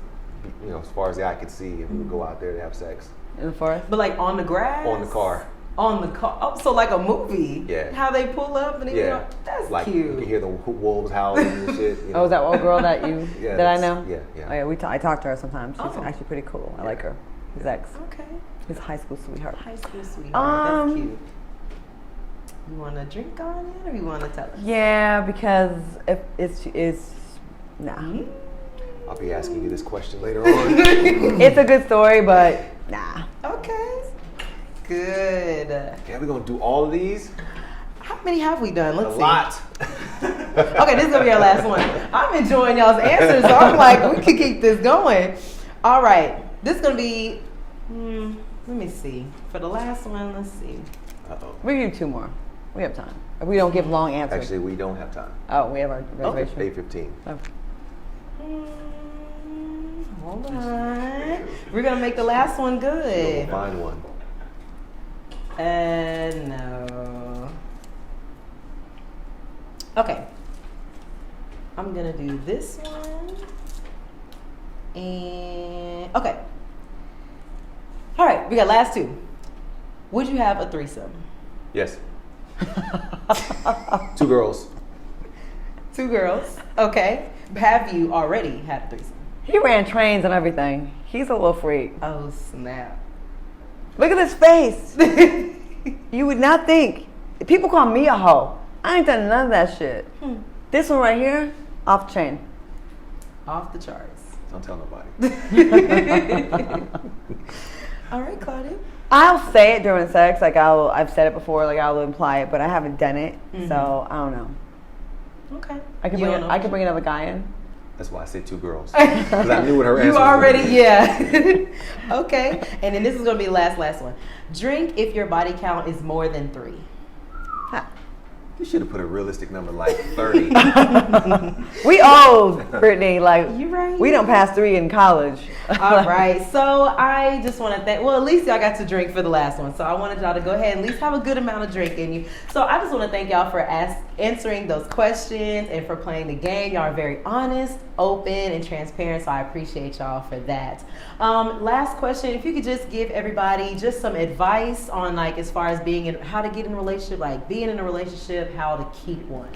as far as the eye could see, and we would go out there to have sex In the forest. But like on the grass. on the car. On the car. Oh, so like a movie. Yeah. How they pull up and Yeah, that's like cute. you can hear the wolves howling and shit. Oh, is that old girl that you Yeah, that I that's- know? yeah, yeah. Oh yeah, I talk to her sometimes. She's Oh. actually pretty cool. I like her. His ex. Okay. His high school sweetheart. High school sweetheart. That's Um, cute. You want to drink on it, or you want to tell us? Yeah, because if it's nah. Mm. I'll be asking you this question later on. It's a good story, but nah. Okay. Good. Yeah, we're gonna do all of these. How many have we done? A Let's see. lot. Okay, this is gonna be our last one. I'm enjoying y'all's answers, so I'm like, we can keep this going. All right, this is gonna be. Let me see. For the last one, let's see. Uh-oh. We can do 2 more. We have time. If we don't give long answers. Actually, we don't have time. Oh, we have our reservation. 8:15. Oh. Hold on. We're gonna make the last one We'll good. find one. No. Okay. I'm gonna do this one. And okay. All right, we got last 2. Would you have a threesome? Yes. 2 girls. 2 girls. Okay. Have you already had a threesome? He ran trains and everything. He's a little freak. Oh snap. Look at his face. You would not think. People call me a hoe. I ain't done none of that shit. This one right here, off the chain. Off the charts. Don't tell nobody. All right, Claudia. I'll say it during sex, like I've said it before, like I'll imply it, but I haven't done it, so I don't know. Okay. I could You bring don't I know. could bring another guy in. That's why I said 2 girls. Because I knew what her answer You was already, gonna be. yeah. Okay. And then this is gonna be the last one. Drink if your body count is more than 3. Ha. You should have put a realistic number like 30. We old, Brittany. Like You right. we don't pass 3 in college. All right. So I just want to thank. Well, at least y'all got to drink for the last one. So I wanted y'all to go ahead and at least have a good amount of drink in you. So I just want to thank y'all for answering those questions and for playing the game. Y'all are very honest, open, and transparent. So I appreciate y'all for that. Last question: if you could just give everybody just some advice on like as far as being in how to get in a relationship, like being in a relationship, how to keep one.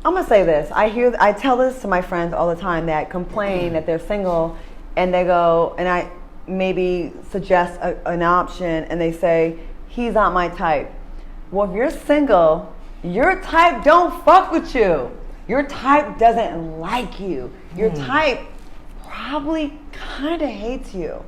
I'm gonna say this. I tell this to my friends all the time that complain that they're single, and they go, and I maybe suggest an option, and they say, he's not my type. Well, if you're single, your type don't fuck with you. Your type doesn't like you. Your type probably kind of hates you.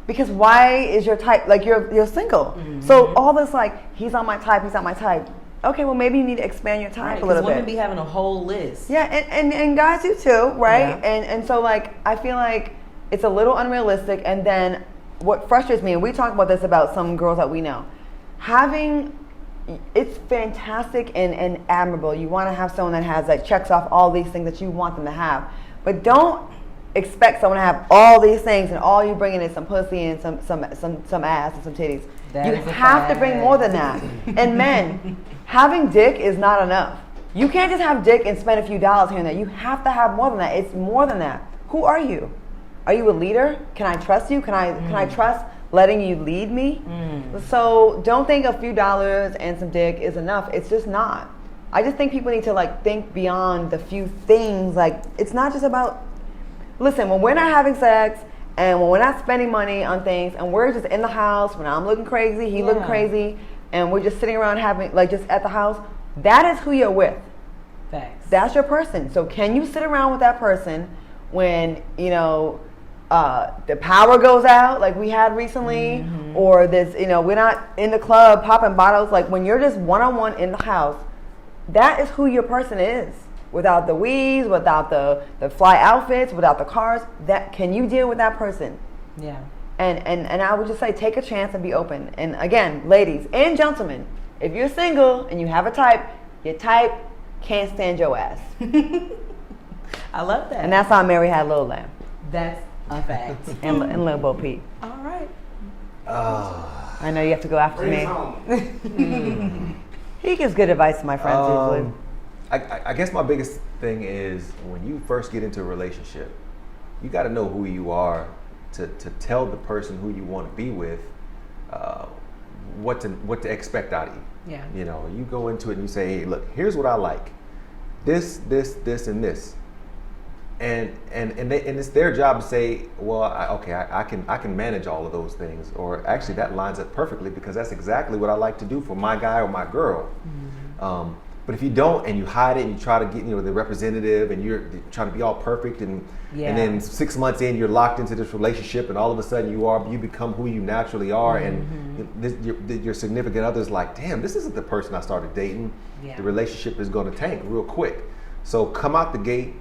Because why is your type, like you're single. So all this like, he's not my type, he's not my type. Okay, well maybe you need to expand your type a little bit. Women be having a whole list. Yeah, and guys do too, right? Yeah. And so like, I feel like it's a little unrealistic. And then what frustrates me, and we talk about this about some girls that we know, it's fantastic and admirable. You want to have someone that has like checks off all these things that you want them to have. But don't expect someone to have all these things and all you bring in is some pussy and some ass and some titties. You have to bring more than that. And men, having dick is not enough. You can't just have dick and spend a few dollars here and there. You have to have more than that. It's more than that. Who are you? Are you a leader? Can I trust you? Can I trust letting you lead me? So don't think a few dollars and some dick is enough. It's just not. I just think people need to like think beyond the few things. Like, it's not just about, listen, when we're not having sex and when we're not spending money on things and we're just in the house, when I'm looking crazy, he looking crazy, and we're just sitting around having, like, just at the house, that is who you're with. Facts. That's your person. So can you sit around with that person when, you know, the power goes out like we had recently, or there's, you know, we're not in the club popping bottles. Like, when you're just one-on-one in the house, that is who your person is. Without the weeds, without the fly outfits, without the cars, that can you deal with that person? Yeah. And I would just say, take a chance and be open. And again, ladies and gentlemen, if you're single and you have a type, your type can't stand your ass. I love that. And that's how Mary had Lil Lamb. That's a fact. and Lil Bo Peep. All right. I know you have to go after me. He gives good advice to my friends usually. I guess my biggest thing is when you first get into a relationship, you got to know who you are to tell the person who you want to be with what to expect out of you. Yeah. You know, you go into it and you say, hey, look, here's what I like. This, and this. And it's their job to say, well, I can manage all of those things, or actually that lines up perfectly because that's exactly what I like to do for my guy or my girl. But if you don't, and you hide it, and you try to get, you know, the representative, and you're trying to be all perfect, and then 6 months in, you're locked into this relationship, and all of a sudden you become who you naturally are, and your significant other's like, damn, this isn't the person I started dating. The relationship is going to tank real quick. So come out the gate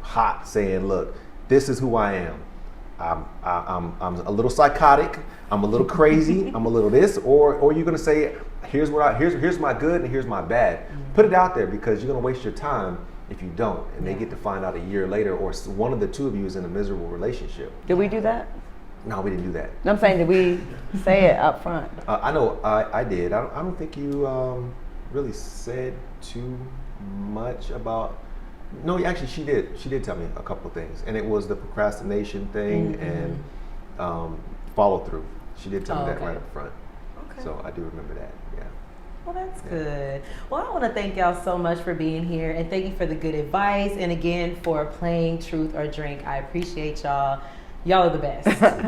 hot, saying, look, this is who I am. I'm a little psychotic. I'm a little crazy. I'm a little this, or you're gonna say, here's my good and here's my bad. Put it out there, because you're gonna waste your time if you don't, and they get to find out a year later, or one of the two of you is in a miserable relationship. Did we do that? No, we didn't do that. No, I'm saying, did we say it up front? I know I did. I don't think you really said too much about. No, actually, she did. She did tell me a couple of things, and it was the procrastination thing and follow through. She did tell me that right up front. Okay. So I do remember that. Yeah. Well, that's good. Well, I want to thank y'all so much for being here, and thank you for the good advice, and again for playing Truth or Drink. I appreciate y'all. Y'all are the best.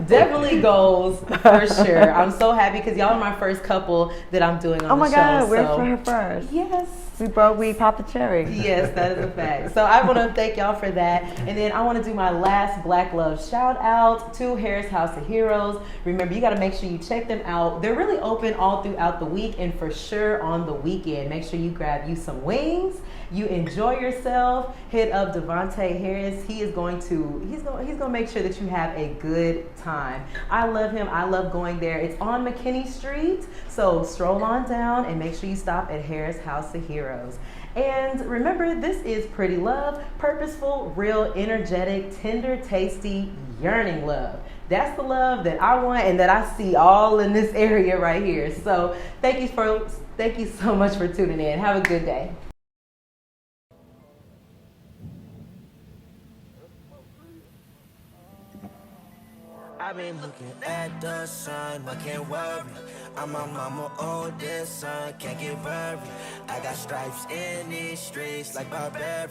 Definitely goals for sure. I'm so happy because y'all are my first couple that I'm doing on the show. Oh my God, we're for her first. Yes. We popped the cherry. Yes, that is a fact. So I want to thank y'all for that. And then I want to do my last Black Love shout out to Harris House of Heroes. Remember, you got to make sure you check them out. They're really open all throughout the week, and for sure on the weekend. Make sure you grab you some wings. You enjoy yourself. Hit up Devontae Harris. He's going to make sure that you have a good time. I love him. I love going there. It's on McKinney Street. So stroll on down and make sure you stop at Harris House of Heroes. And remember, this is PrettyLove, purposeful, real, energetic, tender, tasty, yearning love. That's the love that I want and that I see all in this area right here. So thank you so much for tuning in. Have a good day. I I've been looking at the sun, but can't worry. I'm my mama oldest son, can't get worried. I got stripes in these streets like Barbarian.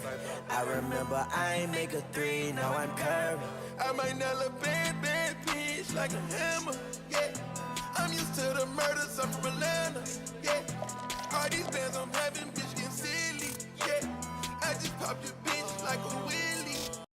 I remember I ain't make a 3, now I'm curvy. I might nail a bad bitch like a hammer.